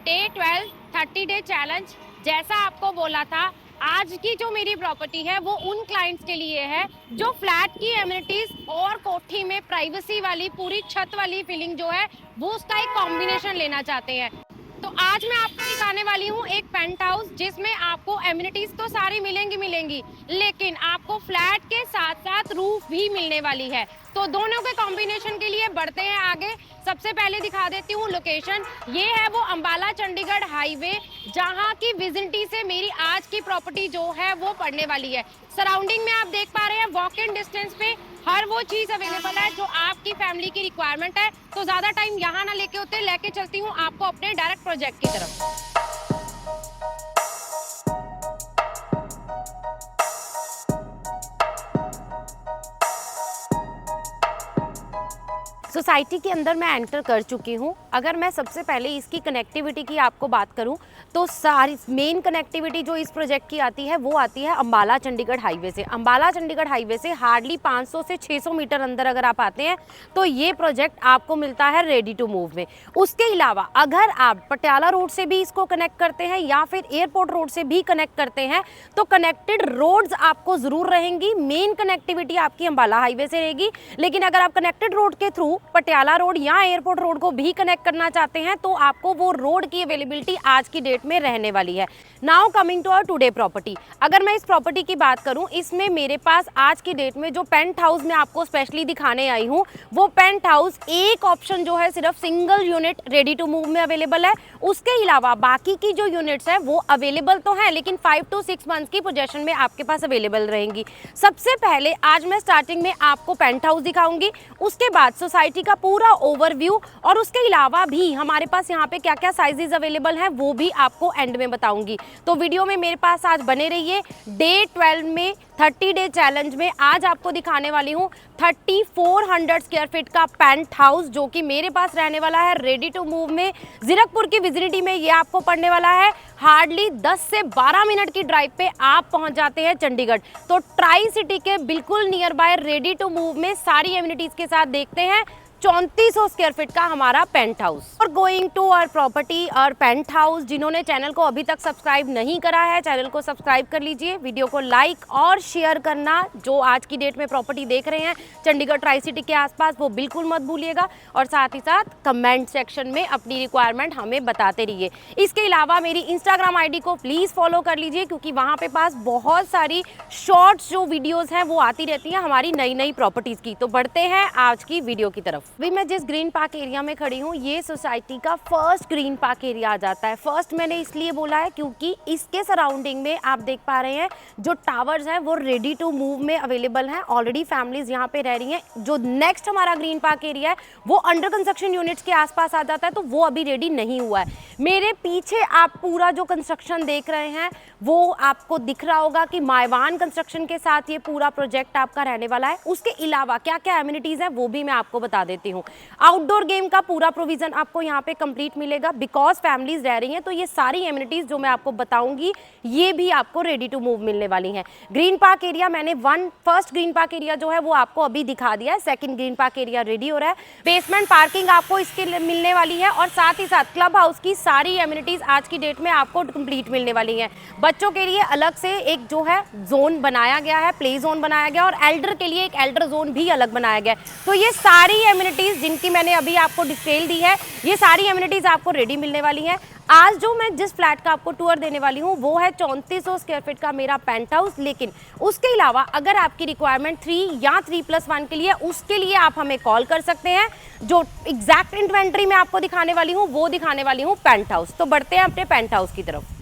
Day 12 30 day challenge. जैसा आपको बोला था, आज की जो मेरी प्रॉपर्टी है वो उन क्लाइंट्स के लिए है जो फ्लैट की एमिनिटीज और कोठी में प्राइवेसी वाली पूरी छत वाली फीलिंग जो है वो उसका एक कॉम्बिनेशन लेना चाहते हैं। तो आज मैं आपको दिखाने वाली हूँ एक पेंट हाउस जिसमें आपको एमिनिटीज तो सारी मिलेंगी, लेकिन आपको फ्लैट के साथ साथ रूफ भी मिलने वाली है। तो दोनों के कॉम्बिनेशन के लिए बढ़ते हैं आगे। सबसे पहले दिखा देती हूँ लोकेशन। ये है वो अंबाला चंडीगढ़ हाईवे, जहाँ की विजिबिलिटी से मेरी आज की प्रॉपर्टी जो है वो पड़ने वाली है। सराउंडिंग में आप देख पा रहे हैं वॉक इन डिस्टेंस पे हर वो चीज अवेलेबल है जो आपकी फैमिली की रिक्वायरमेंट है। तो ज्यादा टाइम यहाँ ना लेके चलती हूँ आपको अपने डायरेक्ट प्रोजेक्ट की तरफ। सोसाइटी के अंदर मैं एंटर कर चुकी हूँ। अगर मैं सबसे पहले इसकी कनेक्टिविटी की आपको बात करूँ तो सारी मेन कनेक्टिविटी जो इस प्रोजेक्ट की आती है वो आती है अंबाला चंडीगढ़ हाईवे से। अंबाला चंडीगढ़ हाईवे से हार्डली 500 से 600 मीटर अंदर अगर आप आते हैं तो ये प्रोजेक्ट आपको मिलता है रेडी टू मूव में। उसके अलावा अगर आप पटियाला रोड से भी इसको कनेक्ट करते हैं या फिर एयरपोर्ट रोड से भी कनेक्ट करते हैं तो कनेक्टेड रोड्स आपको ज़रूर रहेंगी। मेन कनेक्टिविटी आपकी अंबाला हाईवे से रहेगी, लेकिन अगर आप कनेक्टेड रोड के थ्रू पटियाला रोड या एयरपोर्ट रोड को भी कनेक्ट करना चाहते हैं तो आपको वो रोड की अवेलेबिलिटी आज की डेट में रहने वाली है। Now coming to our today property. अगर मैं इस प्रॉपर्टी की बात करूं, इसमें मेरे पास आज की डेट में जो पेंट हाउस में आपको स्पेशली दिखाने आई हूं वो पेंट हाउस एक ऑप्शन जो है सिर्फ single unit ready to move में अवेलेबल है। उसके अलावा बाकी की जो यूनिट्स है वो अवेलेबल तो है लेकिन 5 to 6 मंथ्स की पोजेशन में आपके पास अवेलेबल रहेंगी। सबसे पहले आज मैं स्टार्टिंग में आपको पेंट हाउस दिखाऊंगी, उसके बाद सोसाइटी का पूरा ओवरव्यू और उसके अलावा भी हमारे पास यहाँ पे क्या क्या साइजेस अवेलेबल हैं वो भी आपको एंड में बताऊंगी। तो वीडियो में मेरे पास आज बने रहिए। डे 12 में 30 डे चैलेंज में आज आपको दिखाने वाली हूँ 3400 स्क्वायर फीट का पेंट हाउस जो कि मेरे पास रहने वाला है रेडी टू मूव में। जीरकपुर की विजिबिलिटी में ये आपको पड़ने वाला है हार्डली 10 से 12 मिनट की ड्राइव पे आप पहुंच जाते हैं चंडीगढ़। तो ट्राई सिटी के बिल्कुल nearby ready to move में सारी एमिनिटीज के साथ देखते हैं 3400 स्क्वायर फीट का हमारा पेंट हाउस। और गोइंग टू आवर प्रॉपर्टी और पेंट हाउस, जिन्होंने चैनल को अभी तक सब्सक्राइब नहीं करा है चैनल को सब्सक्राइब कर लीजिए, वीडियो को लाइक और शेयर करना। जो आज की डेट में प्रॉपर्टी देख रहे हैं चंडीगढ़ ट्राई सिटी के आसपास वो बिल्कुल मत भूलिएगा और साथ ही साथ कमेंट सेक्शन में अपनी रिक्वायरमेंट हमें बताते रहिए। इसके अलावा मेरी इंस्टाग्राम ID को प्लीज़ फॉलो कर लीजिए क्योंकि वहाँ पे पास बहुत सारी शॉर्ट्स जो वीडियोज़ हैं वो आती रहती हैं हमारी नई प्रॉपर्टीज़ की। तो बढ़ते हैं आज की वीडियो की तरफ। अभी मैं जिस ग्रीन पार्क एरिया में खड़ी हूँ ये सोसाइटी का फर्स्ट ग्रीन पार्क एरिया आ जाता है। फर्स्ट मैंने इसलिए बोला है क्योंकि इसके सराउंडिंग में आप देख पा रहे हैं जो टावर्स हैं वो रेडी टू मूव में अवेलेबल हैं। ऑलरेडी फैमिलीज यहाँ पे रह रही हैं। जो नेक्स्ट हमारा ग्रीन पार्क एरिया है वो अंडर कंस्ट्रक्शन यूनिट्स के आसपास आ जाता है तो वो अभी रेडी नहीं हुआ है। मेरे पीछे आप पूरा जो कंस्ट्रक्शन देख रहे हैं वो आपको दिख रहा होगा कि मायवान कंस्ट्रक्शन के साथ ये पूरा प्रोजेक्ट आपका रहने वाला है। उसके अलावा क्या क्या एमिनिटीज है वो भी मैं आपको बता देती हूँ। आउटडोर गेम का पूरा प्रोविजन आपको यहाँ पे कंप्लीट मिलेगा बिकॉज फैमिलीज रह रही हैं तो ये सारी एमिनिटीज जो मैं आपको बताऊंगी ये भी आपको रेडी टू मूव मिलने वाली हैं। ग्रीन पार्क एरिया मैंने फर्स्ट ग्रीन पार्क एरिया जो है वो आपको अभी दिखा दिया है। Second green park area ready हो रहा है। बेसमेंट पार्किंग आपको इसके लिए मिलने वाली है और साथ ही साथ क्लब हाउस की सारी एमिनिटीज आज की डेट में आपको कंप्लीट मिलने वाली हैं। बच्चों के लिए अलग से एक जो है जोन बनाया गया है, प्ले जोन बनाया गया और एल्डर के लिए एक एल्डर जोन भी अलग बनाया गया है। तो ये सारी एमिनिटीज जिनकी मैंने अभी आपको डिटेल दी है ये सारी एमिनिटीज आपको रेडी मिलने वाली हैं। आज जो मैं जिस फ्लैट का आपको टूर देने वाली हूँ वो है 3400 स्क्वायर फीट का मेरा पेंट हाउस। लेकिन उसके अलावा अगर आपकी रिक्वायरमेंट 3 या 3+1 के लिए उसके लिए आप हमें कॉल कर सकते हैं। जो एग्जैक्ट इन्वेंट्री मैं आपको दिखाने वाली हूँ वो दिखाने वाली हूँ पेंट हाउस। तो बढ़ते हैं अपने पेंट हाउस की तरफ।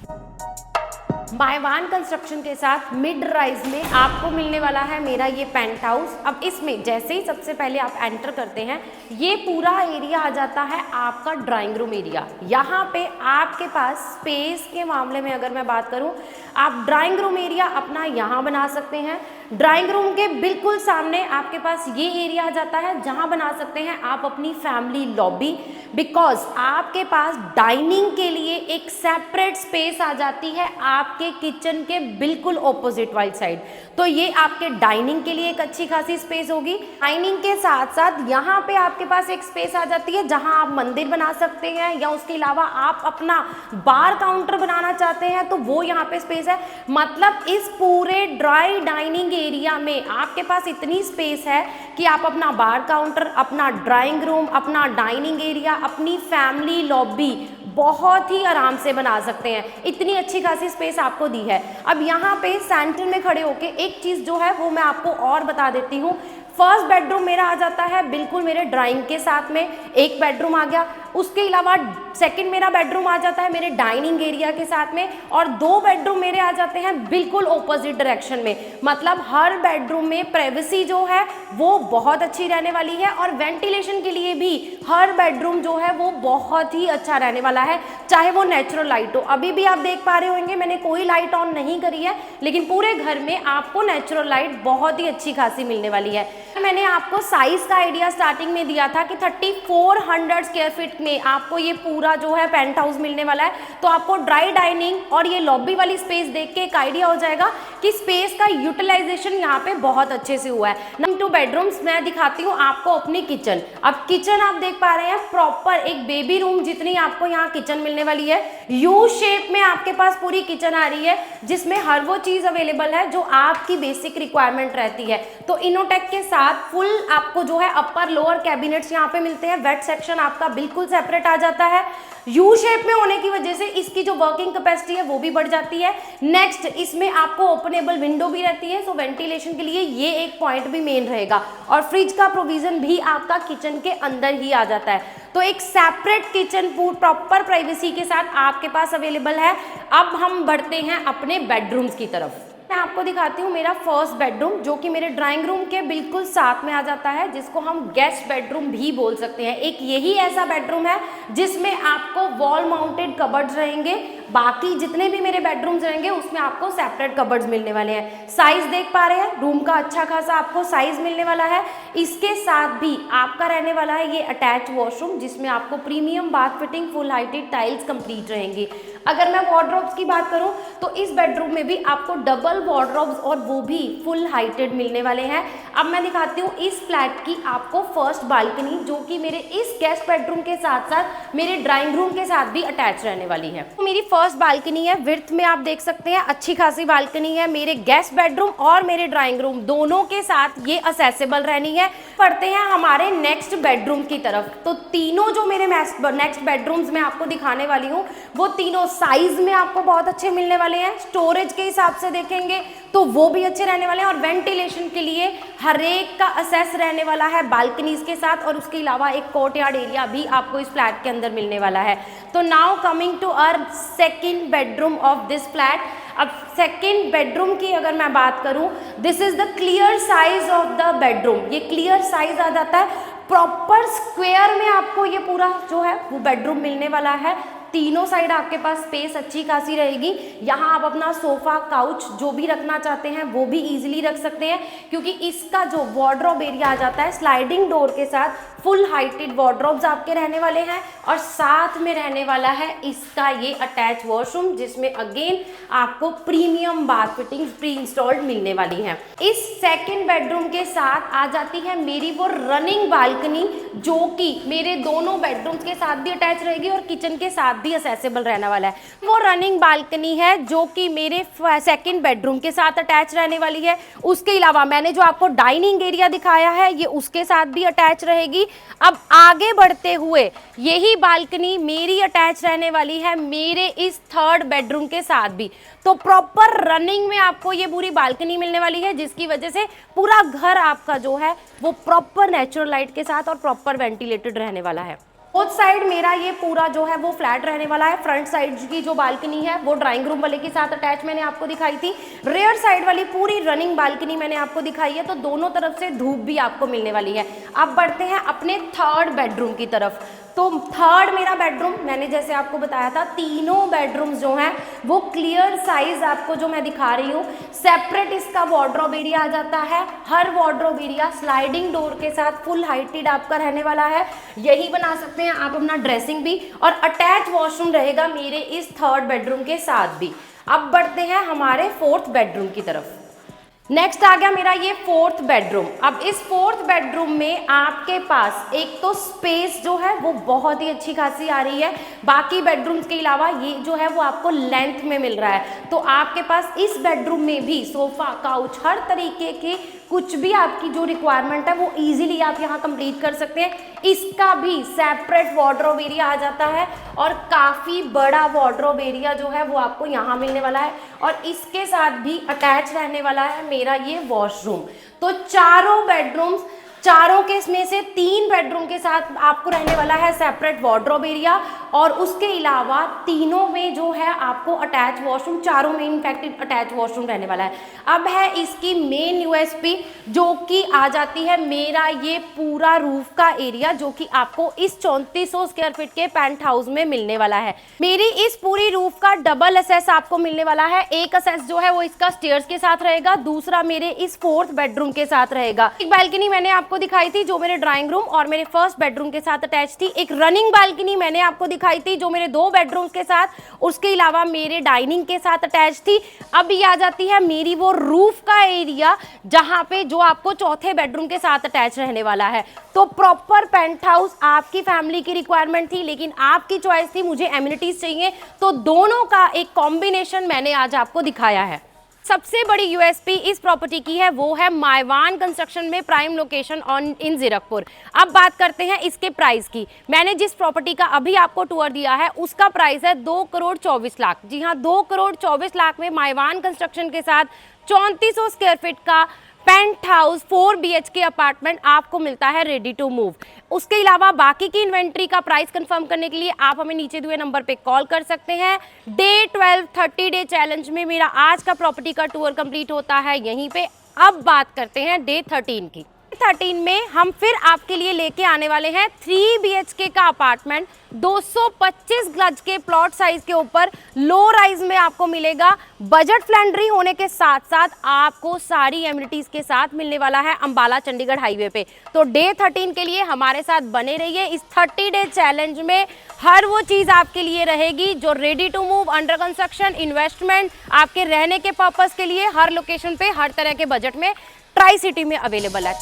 मायवान कंस्ट्रक्शन के साथ मिड राइज में आपको मिलने वाला है मेरा ये पेंट हाउस। अब इसमें जैसे ही सबसे पहले आप एंटर करते हैं ये पूरा एरिया आ जाता है आपका ड्राइंग रूम एरिया। यहाँ पे आपके पास स्पेस के मामले में अगर मैं बात करूँ आप ड्राइंग रूम एरिया अपना यहाँ बना सकते हैं। ड्राइंग रूम के बिल्कुल सामने आपके पास ये एरिया आ जाता है जहाँ बना सकते हैं आप अपनी फैमिली लॉबी बिकॉज आपके पास डाइनिंग के लिए एक सेपरेट स्पेस आ जाती है आपके आपके किचन के बिल्कुल ऑपोजिट वाली साइड। तो ये आपके डाइनिंग के लिए एक अच्छी खासी स्पेस होगी। डाइनिंग के साथ साथ यहाँ पे आपके पास एक स्पेस आ जाती है जहाँ आप मंदिर बना सकते हैं, या उसके अलावा आप अपना बार काउंटर बनाना चाहते हैं तो वो यहाँ पे स्पेस है। मतलब इस पूरे ड्राई डाइनिंग एरिया में आपके पास इतनी स्पेस है कि आप अपना बार काउंटर, अपना ड्राइंग रूम, अपना डाइनिंग एरिया, अपनी फैमिली लॉबी बहुत ही आराम से बना सकते हैं। इतनी अच्छी खासी स्पेस आपको दी है। अब यहाँ पे सेंटर में खड़े होके एक चीज़ जो है वो मैं आपको और बता देती हूँ। फर्स्ट बेडरूम मेरा आ जाता है बिल्कुल मेरे ड्राइंग के साथ में, एक बेडरूम आ गया। उसके अलावा सेकंड मेरा बेडरूम आ जाता है मेरे डाइनिंग एरिया के साथ में, और 2 बेडरूम मेरे आ जाते हैं बिल्कुल ऑपोजिट डायरेक्शन में। मतलब हर बेडरूम में प्राइवेसी जो है वो बहुत अच्छी रहने वाली है, और वेंटिलेशन के लिए भी हर बेडरूम जो है वो बहुत ही अच्छा रहने वाला है, चाहे वो नेचुरल लाइट हो। अभी भी आप देख पा रहे होंगे मैंने कोई लाइट ऑन नहीं करी है, लेकिन पूरे घर में आपको नेचुरल लाइट बहुत ही अच्छी खासी मिलने वाली है। मैंने आपको साइज का आइडिया स्टार्टिंग में दिया था कि 3400 स्क्वायर फीट में आपको ये पूरा जो है पेंट हाउस मिलने वाला है। तो आपको ड्राई डाइनिंग और ये लॉबी वाली स्पेस देख के एक आइडिया हो जाएगा कि स्पेस का यूटिलाइजेशन यहाँ पे बहुत अच्छे से हुआ है। नंबर 2 बेडरूम्स मैं दिखाती हूँ आपको अपनी किचन। अब किचन आप देख पा रहे हैं प्रॉपर एक बेबी रूम जितनी आपको यहाँ किचन मिलने वाली है। यू शेप में आपके पास पूरी किचन आ रही है जिसमें हर वो चीज अवेलेबल है जो आपकी बेसिक रिक्वायरमेंट रहती है। तो इनोटेक के साथ फुल आपको जो है अपर लोअर कैबिनेट्स यहाँ पे मिलते हैं। वेट सेक्शन आपका बिल्कुल सेपरेट आ जाता है। यू शेप में होने की वजह से इसकी जो वर्किंग कैपेसिटी है वो भी बढ़ जाती है। नेक्स्ट इसमें आपको ओपनेबल विंडो भी रहती है, सो वेंटिलेशन के लिए ये एक पॉइंट भी मेन रहेगा। और फ्रिज का प्रोविजन भी आपका किचन के अंदर ही आ जाता है। तो एक सेपरेट किचन प्रॉपर प्राइवेसी के साथ आपके पास अवेलेबल है। अब हम बढ़ते हैं अपने बेडरूम्स की तरफ। मैं आपको दिखाती हूँ मेरा फर्स्ट बेडरूम जो कि मेरे ड्राइंग रूम के बिल्कुल साथ में आ जाता है, जिसको हम गेस्ट बेडरूम भी बोल सकते हैं। एक यही ऐसा बेडरूम है जिसमें आपको वॉल माउंटेड कबर्ड्स रहेंगे। बाकी जितने भी मेरे बेडरूम्स रहेंगे उसमें आपको सेपरेट कबर्ड्स मिलने वाले हैं। साइज देख पा रहे हैं, रूम का अच्छा खासा आपको साइज मिलने वाला है। इसके साथ भी आपका रहने वाला है ये अटैच वॉशरूम जिसमें आपको premium bath fitting full heighted tiles complete रहेंगी। अगर मैं वार्डरोब्स की बात करूं तो इस बेडरूम में भी आपको डबल वार्डरोब्स और वो भी फुल हाइटेड मिलने वाले हैं। अब मैं दिखाती हूँ इस फ्लैट की आपको फर्स्ट बालकनी जो कि मेरे इस गेस्ट बेडरूम के साथ साथ मेरे ड्राइंग रूम के साथ भी अटैच रहने वाली है। तो मेरी फर्स्ट बालकनी है, विड्थ में आप देख सकते हैं अच्छी खासी बालकनी है। मेरे गेस्ट बेडरूम और मेरे ड्राइंग रूम दोनों के साथ ये असेसेबल रहनी है। पढ़ते हैं हमारे नेक्स्ट बेडरूम की तरफ। तो तीनों जो मेरे नेक्स्ट बेडरूम्स में आपको दिखाने वाली हूँ वो तीनों साइज में आपको बहुत अच्छे मिलने वाले हैं। स्टोरेज के हिसाब से देखेंगे तो वो भी अच्छे रहने वाले हैं, और वेंटिलेशन के लिए हर एक का असेस रहने वाला है बालकनीज के साथ। और उसके अलावा एक कोर्टयार्ड एरिया भी आपको इस फ्लैट के अंदर मिलने वाला है। तो now coming to our second bedroom of this flat. अब सेकेंड बेडरूम की अगर मैं बात करूं, this is the clear size of the bedroom. ये क्लियर साइज आ जाता है, प्रॉपर स्क्वायर में आपको ये पूरा जो है वो बेडरूम मिलने वाला है। तीनों साइड आपके पास स्पेस अच्छी खासी रहेगी। यहाँ आप अपना सोफा काउच जो भी रखना चाहते हैं वो भी इजीली रख सकते हैं, क्योंकि इसका जो वार्डरोब एरिया आ जाता है स्लाइडिंग डोर के साथ फुल हाइटेड वार्डरोब्स आपके रहने वाले हैं। और साथ में रहने वाला है इसका ये अटैच वॉशरूम जिसमें अगेन आपको premium bath fitting pre installed मिलने वाली है। इस सेकेंड बेडरूम के साथ आ जाती है मेरी वो रनिंग बालकनी जो कि मेरे दोनों बेडरूम्स के साथ भी अटैच रहेगी और किचन के साथ भी असेसेबल रहने वाला है। वो रनिंग बालकनी है जो कि मेरे सेकंड बेडरूम के साथ अटैच रहने वाली है। उसके अलावा मैंने जो आपको डाइनिंग एरिया दिखाया है ये उसके साथ भी अटैच रहेगी। अब आगे बढ़ते हुए यही बालकनी मेरी अटैच रहने वाली है मेरे इस थर्ड बेडरूम के साथ भी। तो प्रॉपर रनिंग में आपको ये पूरी बालकनी मिलने वाली है, जिसकी वजह से पूरा घर आपका जो है वो प्रॉपर नेचुरल लाइट के साथ और प्रॉपर वेंटिलेटेड रहने वाला है। बोथ साइड मेरा ये पूरा जो है वो फ्लैट रहने वाला है। फ्रंट साइड की जो बालकनी है वो ड्राइंग रूम वाले के साथ अटैच मैंने आपको दिखाई थी। रेयर साइड वाली पूरी रनिंग बालकनी मैंने आपको दिखाई है, तो दोनों तरफ से धूप भी आपको मिलने वाली है। अब बढ़ते हैं अपने थर्ड बेडरूम की तरफ। तो थर्ड मेरा बेडरूम, मैंने जैसे आपको बताया था तीनों बेडरूम्स जो हैं वो क्लियर साइज आपको जो मैं दिखा रही हूँ। सेपरेट इसका वार्डरोब एरिया आ जाता है, हर वार्डरोब एरिया स्लाइडिंग डोर के साथ फुल हाइटेड आपका रहने वाला है। यही बना सकते हैं आप अपना ड्रेसिंग भी, और अटैच वॉशरूम रहेगा मेरे इस थर्ड बेडरूम के साथ भी। अब बढ़ते हैं हमारे फोर्थ बेडरूम की तरफ। नेक्स्ट आ गया मेरा ये फोर्थ बेडरूम। अब इस फोर्थ बेडरूम में आपके पास एक तो स्पेस जो है वो बहुत ही अच्छी खासी आ रही है, बाकी बेडरूम्स के अलावा ये जो है वो आपको लेंथ में मिल रहा है। तो आपके पास इस बेडरूम में भी सोफा, काउच, हर तरीके के कुछ भी आपकी जो रिक्वायरमेंट है वो इजीली आप यहाँ कंप्लीट कर सकते हैं। इसका भी सेपरेट वार्डरोब एरिया आ जाता है और काफ़ी बड़ा वार्डरोब एरिया जो है वो आपको यहाँ मिलने वाला है, और इसके साथ भी अटैच रहने वाला है मेरा ये वॉशरूम। तो चारों बेडरूम्स, चारों के में से 3 बेडरूम के साथ आपको रहने वाला है सेपरेट वार्डरोब एरिया, और उसके अलावा तीनों में जो है आपको अटैच वॉशरूम, चारों में इनफैक्ट अटैच वॉशरूम रहने वाला है। अब है इसकी मेन यूएसपी जो कि आ जाती है मेरा ये पूरा रूफ का एरिया, जो कि आपको इस 3400 स्क्वायर फीट के पेंट हाउस में मिलने वाला है। मेरी इस पूरी रूफ का डबल असेस आपको मिलने वाला है। एक असेस जो है वो इसका स्टेयर्स के साथ रहेगा, दूसरा मेरे इस फोर्थ बेडरूम के साथ रहेगा। एक बालकनी मैंने आपको दिखाई थी जो मेरे ड्राइंग रूम और मेरे फर्स्ट बेडरूम के साथ अटैच थी। एक रनिंग बालकनी मैंने आपको दिखाई थी जो मेरे 2 बेडरूम्स के साथ, उसके अलावा मेरे डाइनिंग के साथ अटैच थी। अब ये आ जाती है मेरी वो रूफ का एरिया जहां पे जो आपको चौथे बेडरूम के साथ अटैच रहने वाला है। तो प्रॉपर पेंट हाउस आपकी फैमिली की रिक्वायरमेंट थी, लेकिन आपकी चॉइस थी मुझे एमिनिटीज चाहिए, तो दोनों का एक कॉम्बिनेशन मैंने आज आपको दिखाया है। सबसे बड़ी यूएसपी इस प्रॉपर्टी की है वो है मायवान कंस्ट्रक्शन में prime location on in Zirakpur. अब बात करते हैं इसके प्राइस की। मैंने जिस प्रॉपर्टी का अभी आपको टूर दिया है उसका प्राइस है 2 करोड़ 24 लाख। जी हाँ, 2 करोड़ 24 लाख में मायवान कंस्ट्रक्शन के साथ 3400 स्क्वायर फीट का पेंट हाउस 4 BHK अपार्टमेंट आपको मिलता है रेडी टू मूव। उसके अलावा बाकी की इन्वेंट्री का प्राइस कंफर्म करने के लिए आप हमें नीचे दिए नंबर पे कॉल कर सकते हैं। डे 12 30 डे चैलेंज में मेरा आज का प्रॉपर्टी का टूर कंप्लीट होता है यहीं पे। अब बात करते हैं डे 13 की। 13 में हम फिर आपके लिए लेके आने वाले हैं 3 BHK का अपार्टमेंट 225 गज के प्लॉट साइज के ऊपर लो राइज में आपको मिलेगा। बजट फ्रेंडली होने के साथ साथ आपको सारी एमिनिटीज के साथ मिलने वाला है अंबाला चंडीगढ़ हाईवे पे। तो डे 13 के लिए हमारे साथ बने रहिए। इस 30 डे चैलेंज में हर वो चीज आपके लिए रहेगी जो ready to move, under construction, investment, आपके रहने के पर्पस के लिए हर लोकेशन पे हर तरह के बजट में ट्राई सिटी में अवेलेबल है।